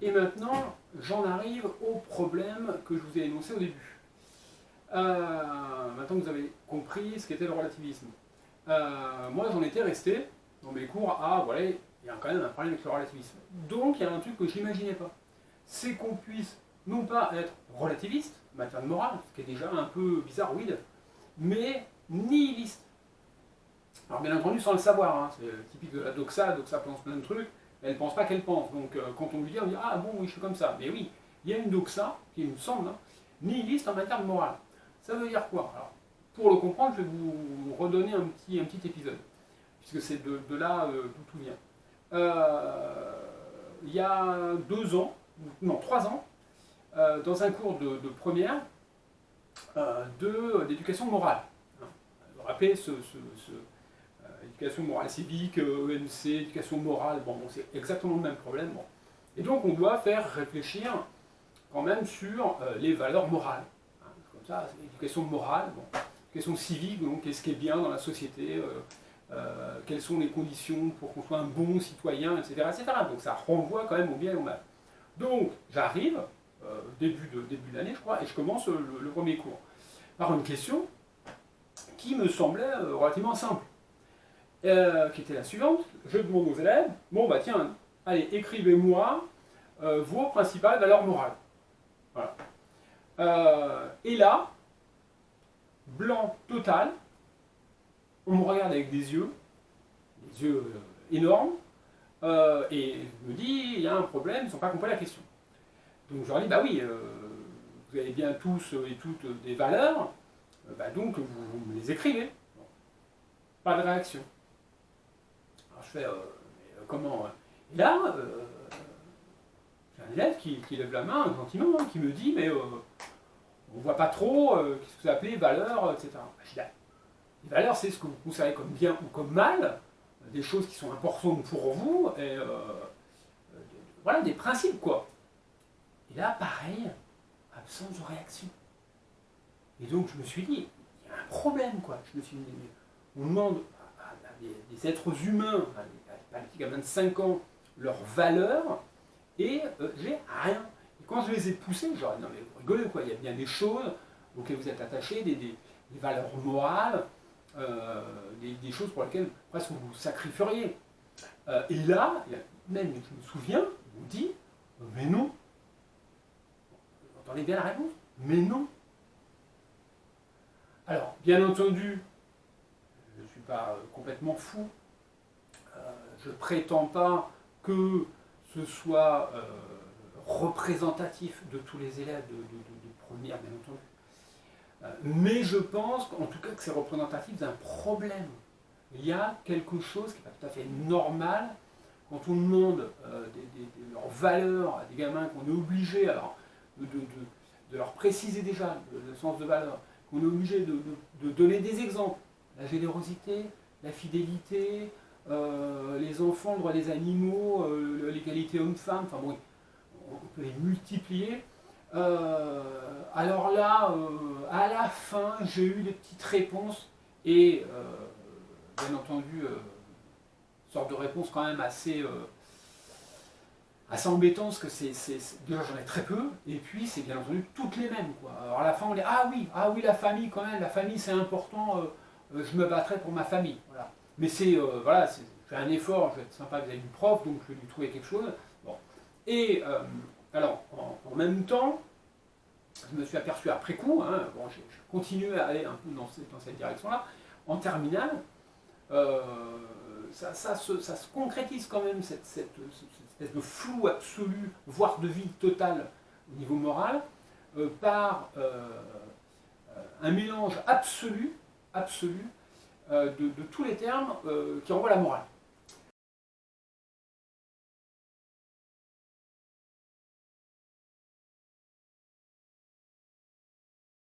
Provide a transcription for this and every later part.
Et maintenant, j'en arrive au problème que je vous ai énoncé au début. Maintenant que vous avez compris ce qu'était le relativisme. Moi, j'en étais resté dans mes cours à, voilà, il y a quand même un problème avec le relativisme. Donc, il y a un truc que je n'imaginais pas. C'est qu'on puisse non pas être relativiste, en matière de morale, ce qui est déjà un peu bizarroïde, mais nihiliste. Alors bien entendu sans le savoir, hein, c'est typique de la doxa pense plein de trucs, mais elle ne pense pas qu'elle pense. Donc quand on lui dit, on dit ah bon oui je suis comme ça. Mais oui, il y a une doxa, qui il me semble, hein, nihiliste en matière de morale. Ça veut dire quoi? Alors, pour le comprendre, je vais vous redonner un petit épisode, puisque c'est de là d'où tout vient. Il y a 2 ans, non 3 ans, dans un cours de première d'éducation morale. Hein. Vous vous rappelez éducation morale civique, EMC, éducation morale, bon, c'est exactement le même problème. Bon. Et donc on doit faire réfléchir quand même sur les valeurs morales. Hein. Comme ça, éducation morale, bon. Éducation civique, donc qu'est-ce qui est bien dans la société, quelles sont les conditions pour qu'on soit un bon citoyen, etc., etc. Donc ça renvoie quand même au bien et au mal. Donc j'arrive, début de l'année je crois, et je commence le premier cours par une question qui me semblait relativement simple. Qui était la suivante. Je demande aux élèves, bon bah tiens, allez, écrivez-moi vos principales valeurs morales. Voilà. Et là, blanc total, on me regarde avec des yeux énormes, et je me dis, il y a un problème, ils ne sont pas compris la question. Donc je leur dis, bah oui, vous avez bien tous et toutes des valeurs, bah donc vous me les écrivez. Bon. Pas de réaction. Alors je fais, comment Et là, j'ai un élève qui lève la main gentiment, hein, qui me dit, mais on ne voit pas trop qu'est-ce que vous appelez valeurs, etc. Je dis, les valeurs, c'est ce que vous considérez comme bien ou comme mal, des choses qui sont importantes pour vous, et voilà, des principes, quoi. Et là, pareil, absence de réaction. Et donc, je me suis dit, il y a un problème, quoi. Je me suis dit, on demande à des êtres humains, à des gamins de 5 ans, leurs valeurs, et j'ai rien. Et quand je les ai poussés, je leur ai dit, non mais vous rigolez, quoi, il y a bien des choses auxquelles vous êtes attachés, des valeurs morales, des choses pour lesquelles presque vous vous sacrifieriez. Et là, même, je me souviens, on me dit, mais non. Vous entendez bien la réponse? Mais non. Alors, bien entendu, je ne suis pas complètement fou. Je ne prétends pas que ce soit représentatif de tous les élèves de première, bien entendu. Mais je pense en tout cas que c'est représentatif d'un problème. Il y a quelque chose qui n'est pas tout à fait normal quand on demande leurs valeurs à des gamins qu'on est obligé alors, de leur préciser déjà le sens de valeur, qu'on est obligé de donner des exemples. La générosité, la fidélité, les enfants, le droit des animaux, l'égalité homme-femme, enfin bon, on peut les multiplier. Alors là, à la fin, j'ai eu des petites réponses et, bien entendu, une sorte de réponse quand même assez embêtante, parce que déjà j'en ai très peu, et puis c'est bien entendu toutes les mêmes, quoi. Alors à la fin, on dit ah oui, la famille quand même, la famille c'est important, je me battrai pour ma famille. Voilà. Mais voilà, je fais un effort, je vais être sympa vis-à-vis du prof, donc je vais lui trouver quelque chose. Bon. Et alors, en même temps, je me suis aperçu après coup, hein, bon, j'ai continué à aller un peu dans cette direction-là, en terminale, ça se concrétise quand même, cette espèce de flou absolu, voire de vide total au niveau moral, par un mélange absolu de tous les termes qui renvoient à la morale.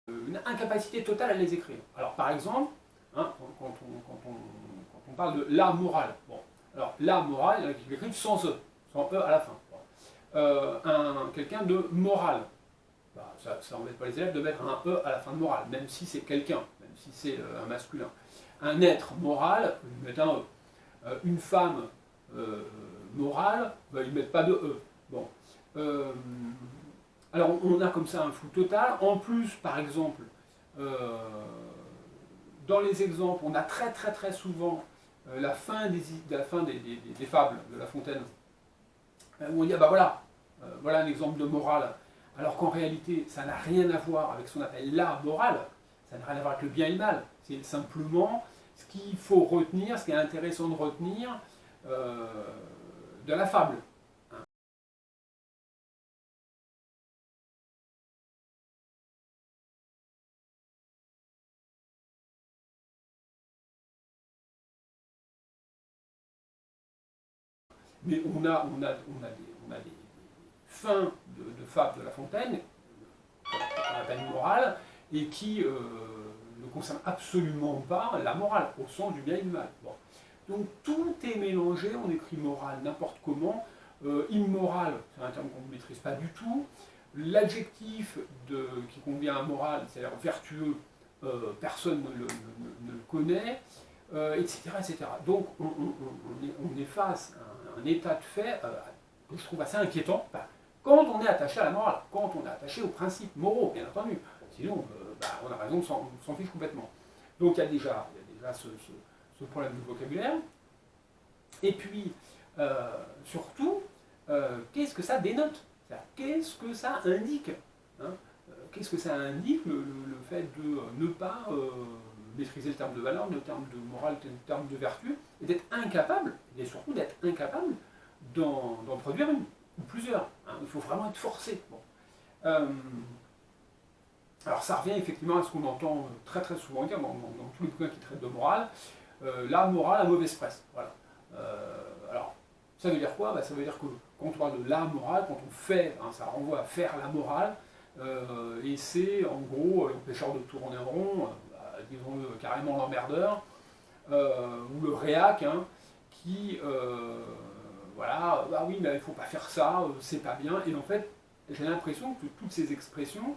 Une incapacité totale à les écrire. Alors par exemple, hein, quand on parle de la morale, bon, alors la morale, il écrit sans E à la fin. Bon. Quelqu'un de moral, bah, ça n'embête pas les élèves de mettre un E à la fin de morale, même si c'est quelqu'un, même si c'est un masculin. Un être moral, ils mettent un E. Une femme morale, bah, ils ne mettent pas de E. Bon. alors on a comme ça un flou total. En plus, par exemple, dans les exemples, on a très souvent la fin des fables de La Fontaine, où on dit, ah bah voilà, voilà un exemple de morale, alors qu'en réalité, ça n'a rien à voir avec ce qu'on appelle la morale, ça n'a rien à voir avec le bien et le mal, c'est simplement ce qu'il faut retenir, ce qui est intéressant de retenir de la fable. Mais on a des fins de fables de La Fontaine, qu'on appelle morale, et qui ne concernent absolument pas la morale, au sens du bien et du mal. Bon. Donc tout est mélangé, on écrit morale n'importe comment. Immoral, c'est un terme qu'on ne maîtrise pas du tout. L'adjectif qui convient à moral, c'est-à-dire vertueux, personne ne le connaît, etc., etc. Donc on est face à un état de fait que je trouve assez inquiétant, quand on est attaché à la morale, quand on est attaché aux principes moraux, bien entendu. Sinon, on a raison, on s'en fiche complètement. Donc il y a déjà ce problème de vocabulaire. Et puis, surtout, qu'est-ce que ça dénote? Qu'est-ce que ça indique, hein? Qu'est-ce que ça indique, le fait de ne pas maîtriser le terme de valeur, le terme de morale, le terme de vertu, et d'être incapable, et surtout d'être incapable d'en produire une, ou plusieurs. Hein? Il faut vraiment être forcé. Bon. Alors ça revient effectivement à ce qu'on entend très souvent dire dans tous les bouquins qui traitent de morale, la morale à mauvaise presse. Voilà. Alors, ça veut dire quoi? Ça veut dire que quand on parle de la morale, quand on fait, hein, ça renvoie à faire la morale, et c'est en gros l'empêcheur de tourner en rond, disons-le carrément l'emmerdeur, ou le réac, hein, qui, voilà, bah oui, mais il ne faut pas faire ça, c'est pas bien, et en fait, j'ai l'impression que toutes ces expressions,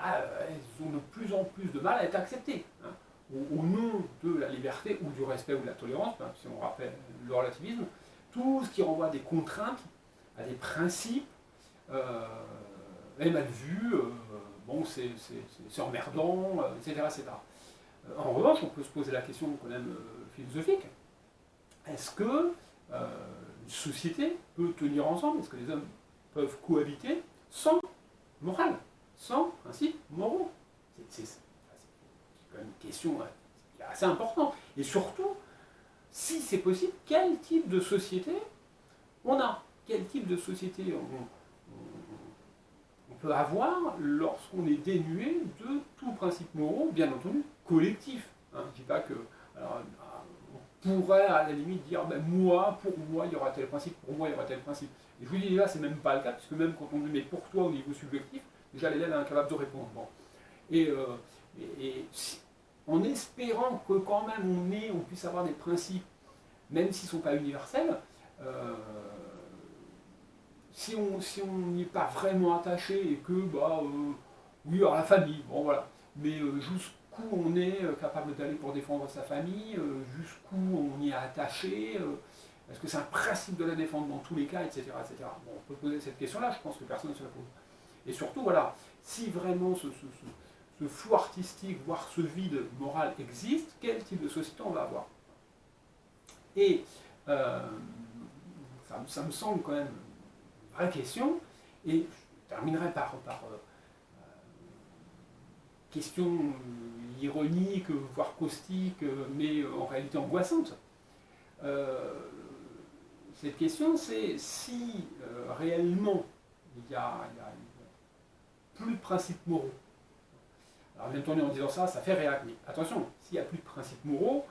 elles ont de plus en plus de mal à être acceptées, hein, au nom de la liberté ou du respect ou de la tolérance, hein, si on rappelle le relativisme, tout ce qui renvoie à des contraintes, à des principes, est mal vu, bon, c'est emmerdant, etc., etc. En revanche, on peut se poser la question quand même philosophique. Est-ce que une société peut tenir ensemble? Est-ce que les hommes peuvent cohabiter sans morale, sans principes moraux? C'est quand même une question assez importante. Et surtout, si c'est possible, quel type de société on a? Quel type de société on peut avoir lorsqu'on est dénué de tout principe moraux, bien entendu, collectif. Hein, je ne dis pas que... Alors, on pourrait à la limite dire, ben moi, pour moi, il y aura tel principe, pour moi, il y aura tel principe. Et je vous dis, là, c'est même pas le cas, puisque même quand on dit, mais pour toi, au niveau subjectif, déjà l'élève est incapable de répondre. Bon. Et en espérant que quand même on puisse avoir des principes, même s'ils ne sont pas universels, si on n'y est pas vraiment attaché et que, oui, alors la famille, bon voilà, mais jusqu'où on est capable d'aller pour défendre sa famille, jusqu'où on y est attaché, est-ce que c'est un principe de la défendre dans tous les cas, etc. etc. Bon, on peut poser cette question-là, je pense que personne ne se la pose. Et surtout, voilà, si vraiment ce flou artistique, voire ce vide moral existe, quel type de société on va avoir? Et ça me semble quand même une vraie question, et je terminerai par question ironique, voire caustique, mais en réalité angoissante. Cette question, c'est si réellement il y a plus de principes moraux. Alors bien entendu, en disant ça, ça fait réagir. Mais attention, s'il n'y a plus de principes moraux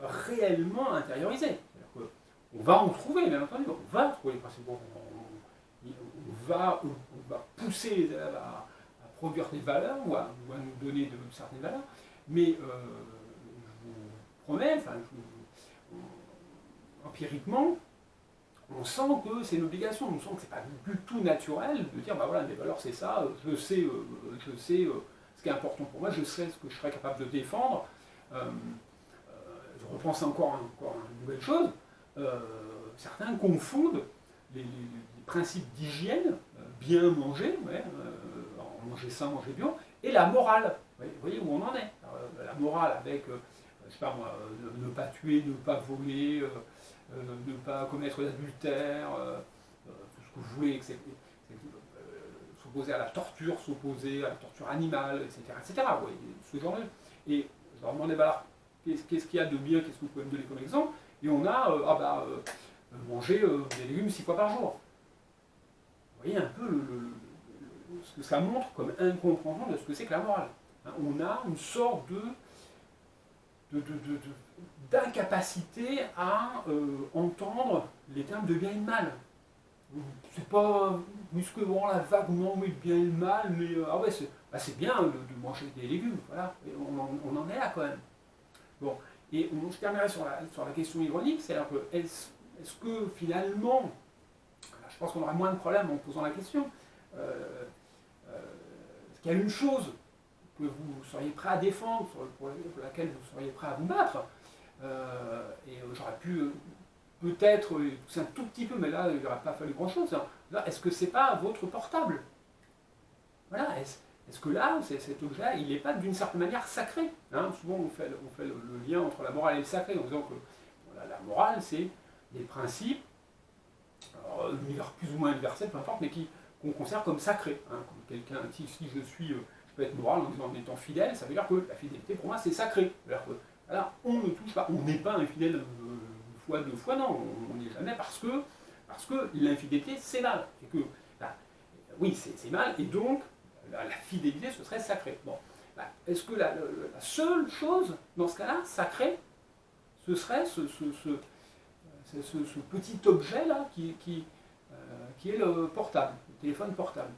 réellement intériorisés, on va en trouver, bien entendu, on va trouver les principes moraux. On va pousser les élèves à produire des valeurs ou à nous donner de certaines valeurs, mais je vous promets, empiriquement, on sent que c'est une obligation, on sent que c'est pas du tout naturel de dire, voilà, mes valeurs c'est ça, je sais ce qui est important pour moi, je sais ce que je serais capable de défendre. Je repense encore à une nouvelle chose, certains confondent les principe d'hygiène, bien manger, ouais, manger sain, manger bio, et la morale. Vous voyez où on en est. La morale avec, je sais pas moi, ne pas tuer, ne pas voler, ne pas commettre d'adultère, tout ce que vous voulez, s'opposer à la torture, s'opposer à la torture animale, etc. etc. Vous voyez, ce genre de... Et je leur demandais, bah, alors, qu'est-ce qu'il y a de bien, qu'est-ce que vous pouvez me donner comme exemple? Et on a, manger des légumes 6 fois par jour. Vous voyez un peu ce que ça montre comme incompréhension de ce que c'est que la morale. Hein, on a une sorte d'incapacité à entendre les termes de bien et de mal. C'est pas musquement la vaguement oui, bien et le mal, mais ah ouais, c'est bien de manger des légumes, voilà. Et on en est là quand même. Bon, et on se terminerait sur la question ironique, c'est-à-dire que est-ce que finalement, je pense qu'on aura moins de problèmes en posant la question, est-ce qu'il y a une chose que vous seriez prêt à défendre, pour laquelle vous seriez prêt à vous battre, et j'aurais pu peut-être pousser un tout petit peu, mais là il n'aurait pas fallu grand-chose. Hein. Est-ce que c'est pas votre portable? Voilà, est-ce que là, cet objet-là, il n'est pas d'une certaine manière sacré? Hein? Souvent on fait le lien entre la morale et le sacré, en disant que voilà, la morale c'est des principes, univers plus ou moins universels, peu importe, mais qu'on considère comme sacrés. Hein? Comme quelqu'un, si je peux être moral en étant fidèle, ça veut dire que la fidélité pour moi c'est sacré. C'est-à-dire que voilà, on ne touche pas, on n'est pas infidèle une fois, deux fois, non, on n'y est jamais parce que l'infidélité c'est mal. Et que, bah, oui, c'est mal, et donc la fidélité ce serait sacré. Bon, bah, est-ce que la seule chose dans ce cas-là, sacré, ce serait ce petit objet-là qui est le portable, le téléphone portable?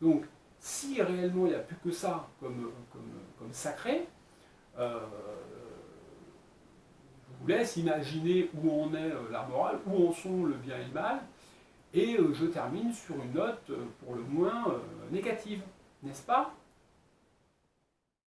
Donc, si réellement il n'y a plus que ça comme sacré, je vous laisse imaginer où en est la morale, où en sont le bien et le mal, et je termine sur une note pour le moins négative, n'est-ce pas?